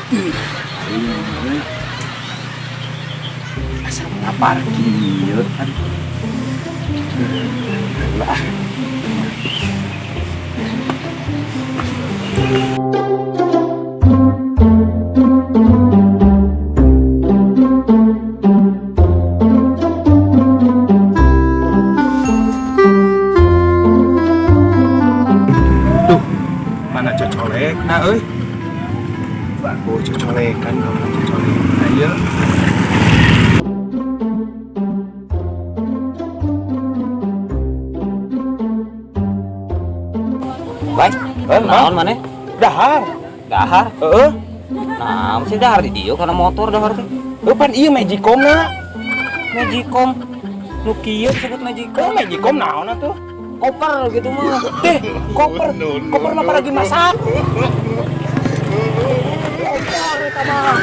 Asa ngapar kieu kan. Lah. Duh, mana cocolek nah euy. Oh, cocolekan kalau cocolek. Ayo. Baik, naon maneh? Dahar. Dahar. Heeh. Nah, mesti dahar di dieu karena motor dahar teh. Pan ieu Magicom-na. Magicom. Nu kieu disebut Magicom. Magicom naon atuh? Koper gitu mah. Teh, koper. Koper mah lagi masak. Koper eta mah.